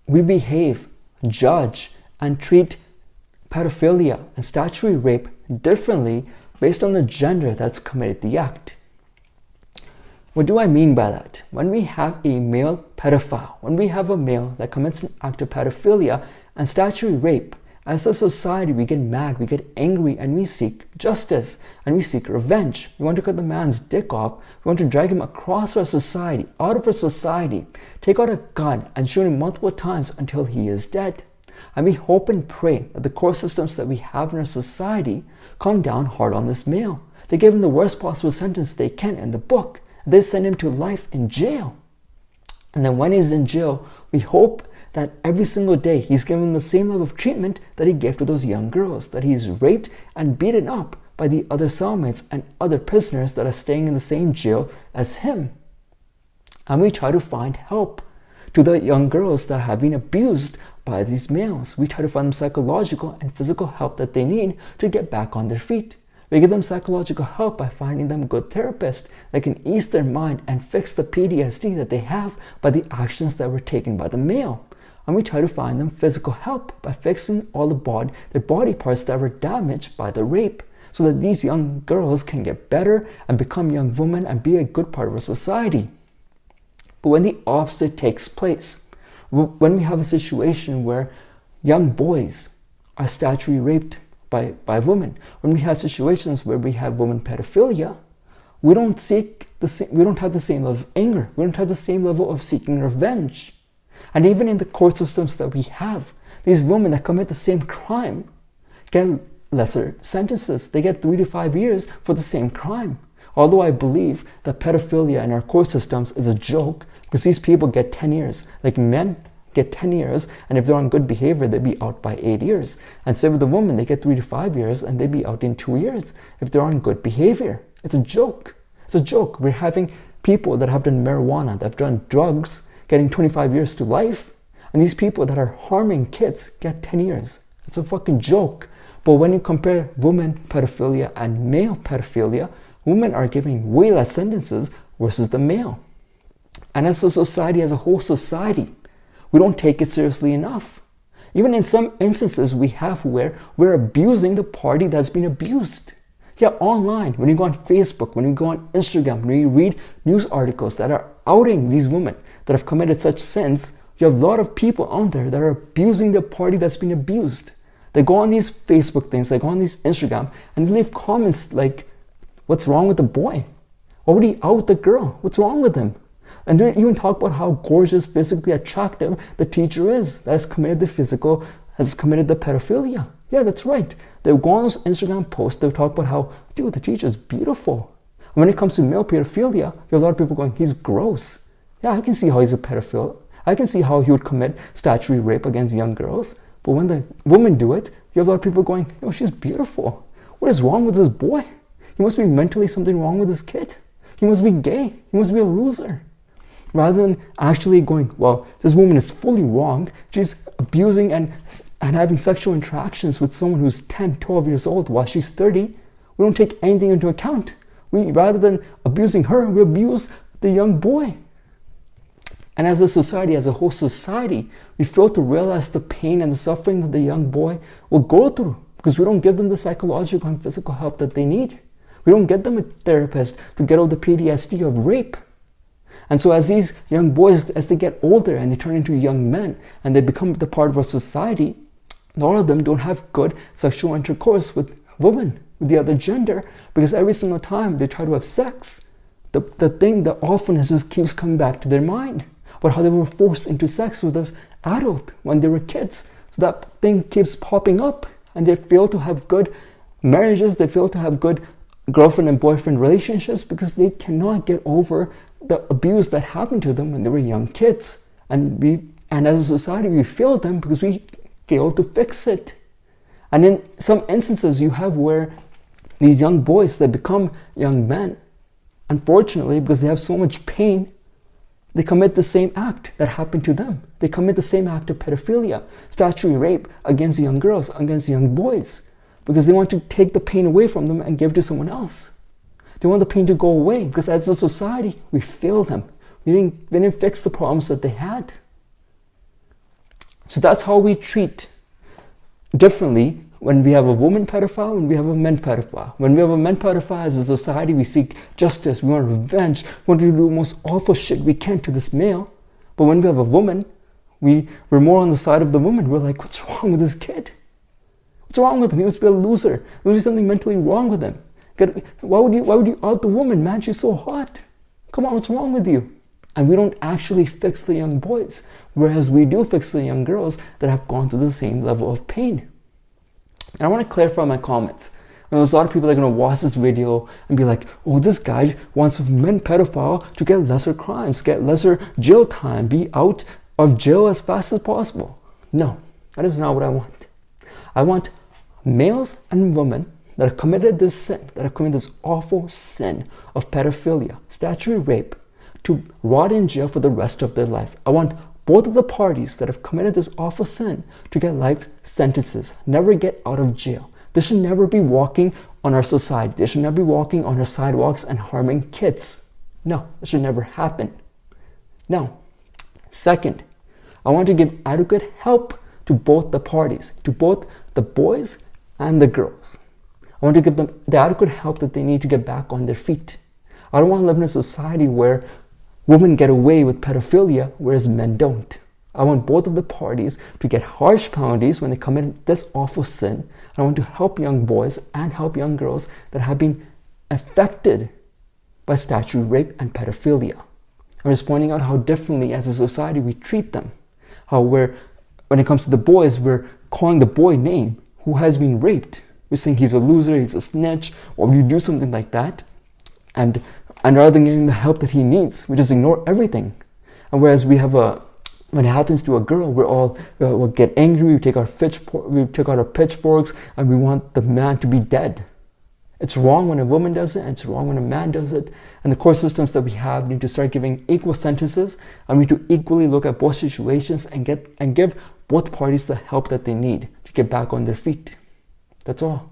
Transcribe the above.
we behave, judge, and treat pedophilia and statutory rape differently based on the gender that's committed the act. What do I mean by that? When we have a male pedophile, when we have a male that commits an act of pedophilia and statutory rape, as a society we get mad, we get angry, and we seek justice, and we seek revenge. We want to cut the man's dick off, we want to drag him across our society, out of our society, take out a gun and shoot him multiple times until he is dead. And we hope and pray that the court systems that we have in our society come down hard on this male. They give him the worst possible sentence they can in the book. They send him to life in jail. And then when he's in jail, we hope that every single day he's given the same level of treatment that he gave to those young girls, that he's raped and beaten up by the other cellmates and other prisoners that are staying in the same jail as him. And we try to find help to the young girls that have been abused by these males. We try to find them psychological and physical help that they need to get back on their feet. We give them psychological help by finding them a good therapist that can ease their mind and fix the PTSD that they have by the actions that were taken by the male. And we try to find them physical help by fixing all the body parts that were damaged by the rape, so that these young girls can get better and become young women and be a good part of our society. But when the opposite takes place, when we have a situation where young boys are statutory raped by women, when we have situations where we have women pedophilia, we don't have the same level of anger, we don't have the same level of seeking revenge. And even in the court systems that we have, these women that commit the same crime get lesser sentences. They get 3 to 5 years for the same crime. Although I believe that pedophilia in our court systems is a joke, because these people get 10 years. Like men get 10 years, and if they're on good behavior, they'd be out by 8 years. And same with the women, they get 3 to 5 years, and they'd be out in 2 years if they're on good behavior. It's a joke. It's a joke. We're having people that have done marijuana, that have done drugs, getting 25 years to life. And these people that are harming kids get 10 years. It's a fucking joke. But when you compare women pedophilia and male pedophilia, women are giving way less sentences versus the male. And as a society, as a whole society, we don't take it seriously enough. Even in some instances we have where we're abusing the party that's been abused. Yeah, online, when you go on Facebook, when you go on Instagram, when you read news articles that are outing these women that have committed such sins, you have a lot of people out there that are abusing the party that's been abused. They go on these Facebook things, they go on these Instagram, and they leave comments like, what's wrong with the boy? Why would he out the girl? What's wrong with him? And they even talk about how gorgeous, physically attractive the teacher is that has committed the pedophilia. Yeah, that's right. They'll go on those Instagram posts, they'll talk about how, dude, the teacher's beautiful. And when it comes to male pedophilia, you have a lot of people going, he's gross. Yeah, I can see how he's a pedophile. I can see how he would commit statutory rape against young girls. But when the women do it, you have a lot of people going, oh, she's beautiful. What is wrong with this boy? He must be mentally something wrong with this kid. He must be gay. He must be a loser. Rather than actually going, well, this woman is fully wrong. She's abusing and having sexual interactions with someone who's 10, 12 years old while she's 30. We don't take anything into account. Rather than abusing her, we abuse the young boy. And as a society, as a whole society, we fail to realize the pain and the suffering that the young boy will go through because we don't give them the psychological and physical help that they need. We don't get them a therapist to get over the PTSD of rape. And so as these young boys, as they get older and they turn into young men and they become the part of our society, a lot of them don't have good sexual intercourse with women, with the other gender, because every single time they try to have sex, the thing that often is just keeps coming back to their mind about how they were forced into sex with this adult when they were kids. So that thing keeps popping up and they fail to have good marriages, they fail to have good girlfriend and boyfriend relationships because they cannot get over the abuse that happened to them when they were young kids. And as a society, we failed them because we failed to fix it. And in some instances, you have where these young boys that become young men, unfortunately, because they have so much pain, they commit the same act that happened to them. They commit the same act of pedophilia, statutory rape against young girls, against young boys, because they want to take the pain away from them and give it to someone else. They want the pain to go away because as a society, we failed them. We didn't fix the problems that they had. So that's how we treat differently when we have a woman pedophile, when we have a men pedophile. When we have a men pedophile as a society, we seek justice, we want revenge, we want to do the most awful shit we can to this male. But when we have a woman, we're more on the side of the woman. We're like, what's wrong with this kid? What's wrong with him? He must be a loser. There must be something mentally wrong with him. Why would you out the woman, man? She's so hot. Come on, what's wrong with you? And we don't actually fix the young boys, whereas we do fix the young girls that have gone through the same level of pain. And I want to clarify my comments. And there's a lot of people that are going to watch this video and be like, oh, this guy wants a men pedophile to get lesser crimes, get lesser jail time, be out of jail as fast as possible. No, that is not what I want. I want males and women that have committed this sin, that have committed this awful sin of pedophilia, statutory rape, to rot in jail for the rest of their life. I want both of the parties that have committed this awful sin to get life sentences, never get out of jail. They should never be walking on our society. They should never be walking on our sidewalks and harming kids. No, that should never happen. Now, second, I want to give adequate help to both the parties, to both the boys and the girls. I want to give them the adequate help that they need to get back on their feet. I don't want to live in a society where women get away with pedophilia, whereas men don't. I want both of the parties to get harsh penalties when they commit this awful sin. I want to help young boys and help young girls that have been affected by statutory rape and pedophilia. I'm just pointing out how differently as a society we treat them. How when it comes to the boys, we're calling the boy name who has been raped. We're saying he's a loser, he's a snitch, or you do something like that. And rather than getting the help that he needs, we just ignore everything. And whereas when it happens to a girl, we'll get angry, we take out our pitchforks, and we want the man to be dead. It's wrong when a woman does it, and it's wrong when a man does it. And the court systems that we have need to start giving equal sentences, and we need to equally look at both situations and give both parties the help that they need to get back on their feet. That's all.